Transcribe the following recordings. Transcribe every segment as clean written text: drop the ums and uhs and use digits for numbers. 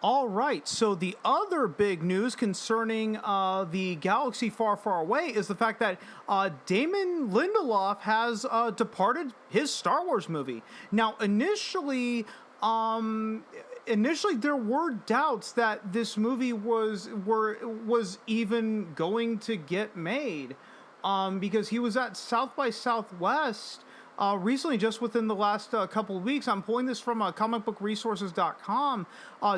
All right, so the other big news concerning the galaxy far, far away is the fact that Damon Lindelof has departed his Star Wars movie. Now, initially there were doubts that this movie was even going to get made, because he was at South by Southwest recently, just within the last couple of weeks. I'm pulling this from comicbookresources.com.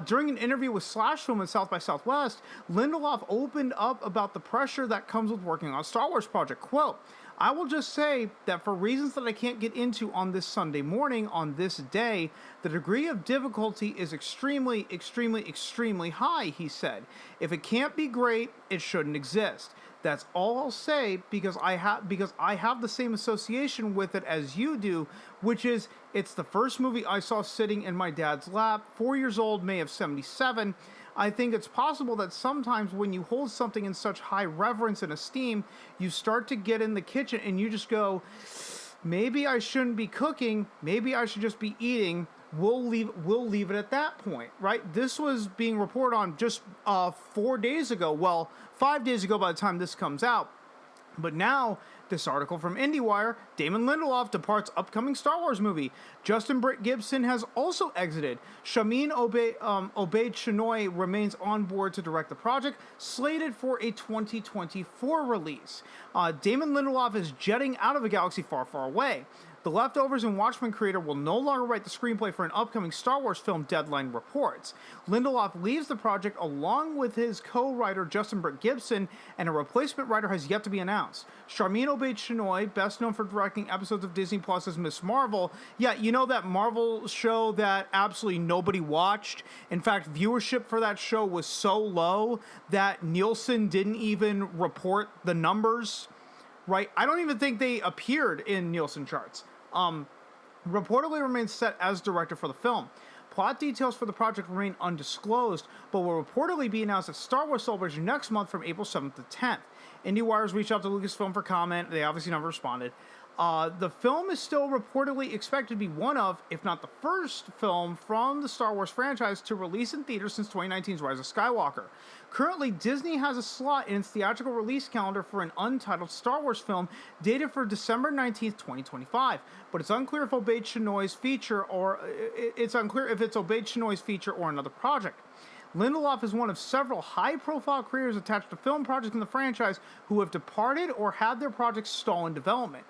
During an interview with Slash Film at South by Southwest, Lindelof opened up about the pressure that comes with working on a Star Wars project. Quote, "I will just say that for reasons that I can't get into on this Sunday morning, on this day, the degree of difficulty is extremely, extremely, extremely high," he said. "If it can't be great, it shouldn't exist. That's all I'll say, because I have the same association with it as you do, which is it's the first movie I saw sitting in my dad's lap, 4 years old, May of 77. I think it's possible that sometimes when you hold something in such high reverence and esteem, you start to get in the kitchen and you just go, maybe I shouldn't be cooking, maybe I should just be eating. We'll leave it at that point," right? This was being reported on just 4 days ago. Well, 5 days ago by the time this comes out. But now, this article from IndieWire, Damon Lindelof departs upcoming Star Wars movie. Justin Britt Gibson has also exited. Shamin Obaid-Chinoy remains on board to direct the project, slated for a 2024 release. Damon Lindelof is jetting out of a galaxy far, far away. The Leftovers and Watchmen creator will no longer write the screenplay for an upcoming Star Wars film, Deadline reports. Lindelof leaves the project along with his co-writer Justin Britt Gibson, and a replacement writer has yet to be announced. Charmin Obaid-Chinoy, best known for directing episodes of Disney Plus's Ms. Marvel. Yeah, you know that Marvel show that absolutely nobody watched? In fact, viewership for that show was so low that Nielsen didn't even report the numbers, right? I don't even think they appeared in Nielsen charts. Reportedly remains set as director for the film. Plot details for the project remain undisclosed, but will reportedly be announced at Star Wars Celebration next month from April 7th to 10th. IndieWire's reached out to Lucasfilm for comment. They obviously never responded. The film is still reportedly expected to be one of, if not the first film from the Star Wars franchise to release in theaters since 2019's Rise of Skywalker. Currently, Disney has a slot in its theatrical release calendar for an untitled Star Wars film dated for December 19th, 2025. But it's unclear if Obaid-Chinoy's feature or another project. Lindelof is one of several high-profile creators attached to film projects in the franchise who have departed or had their projects stall in development.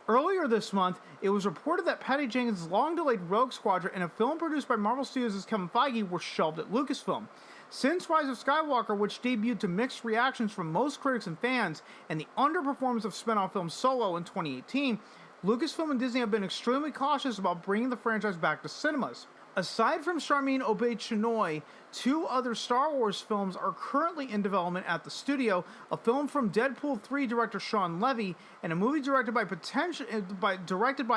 Earlier this month, it was reported that Patty Jenkins' long-delayed Rogue Squadron and a film produced by Marvel Studios' Kevin Feige were shelved at Lucasfilm. Since Rise of Skywalker, which debuted to mixed reactions from most critics and fans, and the underperformance of spin-off film Solo in 2018, Lucasfilm and Disney have been extremely cautious about bringing the franchise back to cinemas. Aside from Charmin Obaid-Chinoy, 2 other Star Wars films are currently in development at the studio, a film from Deadpool 3 director Sean Levy, and a movie directed by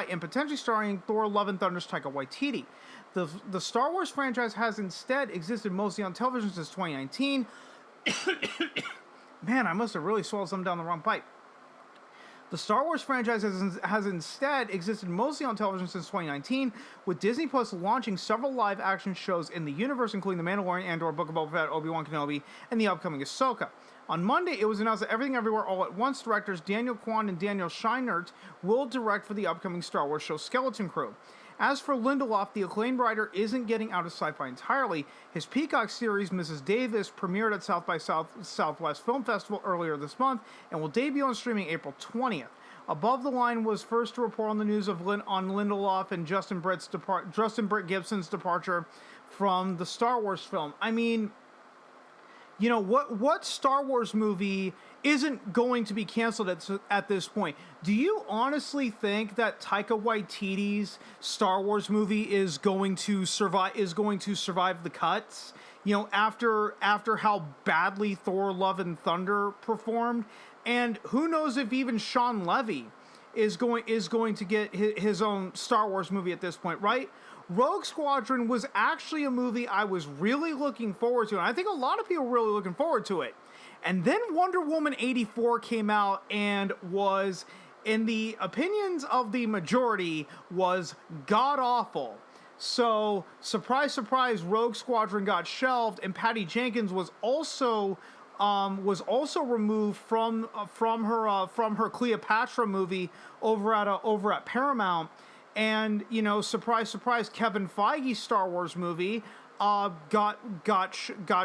and potentially starring Thor Love and Thunder's Taika Waititi. The Star Wars franchise has instead existed mostly on television since 2019. Man, I must have really swallowed something down the wrong pipe. The Star Wars franchise has instead existed mostly on television since 2019, with Disney Plus launching several live-action shows in the universe, including The Mandalorian, Andor, Book of Boba Fett, Obi-Wan Kenobi, and the upcoming Ahsoka. On Monday, it was announced that Everything Everywhere All at Once directors Daniel Kwan and Daniel Scheinert will direct for the upcoming Star Wars show Skeleton Crew. As for Lindelof, the acclaimed writer isn't getting out of sci-fi entirely. His Peacock series, Mrs. Davis, premiered at South by Southwest Film Festival earlier this month and will debut on streaming April 20th. Above the Line was first to report on the news of Lindelof and Justin Britt Gibson's departure from the Star Wars film. I mean, you know, what Star Wars movie isn't going to be canceled at this point? Do you honestly think that Taika Waititi's Star Wars movie is going to survive the cuts? You know, after how badly Thor: Love and Thunder performed, and who knows if even Sean Levy is going to get his own Star Wars movie at this point, right? Rogue Squadron was actually a movie I was really looking forward to, and I think a lot of people were really looking forward to it. And then Wonder Woman 84 came out and was, in the opinions of the majority, was god-awful. So, surprise, surprise, Rogue Squadron got shelved, and Patty Jenkins was also removed from her Cleopatra movie over at Paramount. And surprise, surprise, Kevin Feige's Star Wars movie got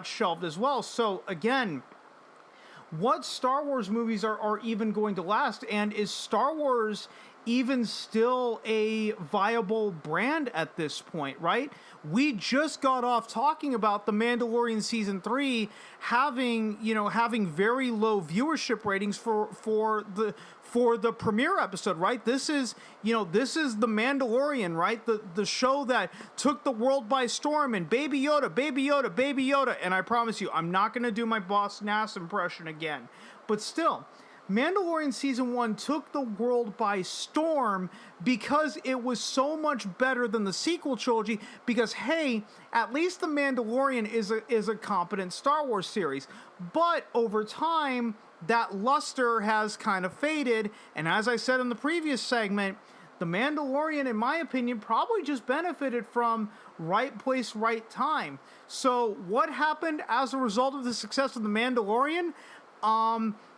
shelved as well. So again, what Star Wars movies are even going to last, and is Star Wars even still a viable brand at this point, right? We just got off talking about The Mandalorian Season 3 having very low viewership ratings for the premiere episode, right? This is The Mandalorian, right? The show that took the world by storm, and Baby Yoda, Baby Yoda, Baby Yoda. And I promise you, I'm not going to do my Boss Nass impression again. But still, Mandalorian Season 1 took the world by storm because it was so much better than the sequel trilogy, because, hey, at least The Mandalorian is a competent Star Wars series. But over time, that luster has kind of faded, and as I said in the previous segment, The Mandalorian, in my opinion, probably just benefited from right place, right time. So what happened as a result of the success of The Mandalorian?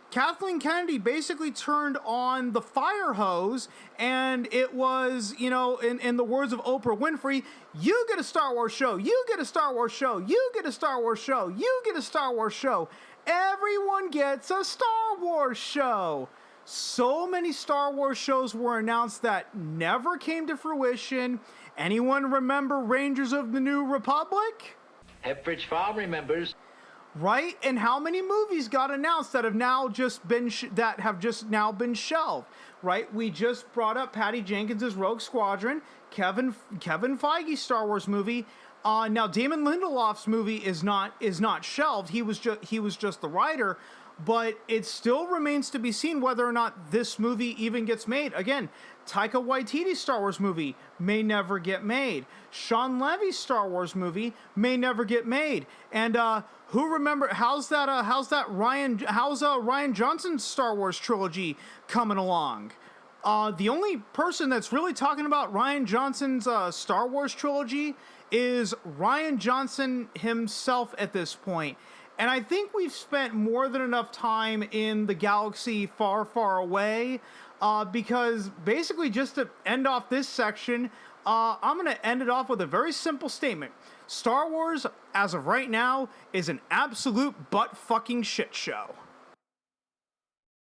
Kathleen Kennedy basically turned on the fire hose, and it was, in the words of Oprah Winfrey, you get a Star Wars show, you get a Star Wars show, you get a Star Wars show, you get a Star Wars show. Everyone gets a Star Wars show. So many Star Wars shows were announced that never came to fruition. Anyone remember Rangers of the New Republic? Hepbridge Farm remembers. Right? And how many movies got announced that have now just been shelved? Right? We just brought up Patty Jenkins' Rogue Squadron, Kevin Feige's Star Wars movie. Now Damon Lindelof's movie is not shelved. He was just the writer, but it still remains to be seen whether or not this movie even gets made. Again, Taika Waititi's Star Wars movie may never get made. Sean Levy's Star Wars movie may never get made. And how's Rian Johnson's Star Wars trilogy coming along? The only person that's really talking about Rian Johnson's Star Wars trilogy is Rian Johnson himself at this point. And I think we've spent more than enough time in the galaxy far, far away, because basically, just to end off this section, I'm going to end it off with a very simple statement. Star Wars, as of right now, is an absolute butt-fucking shit show.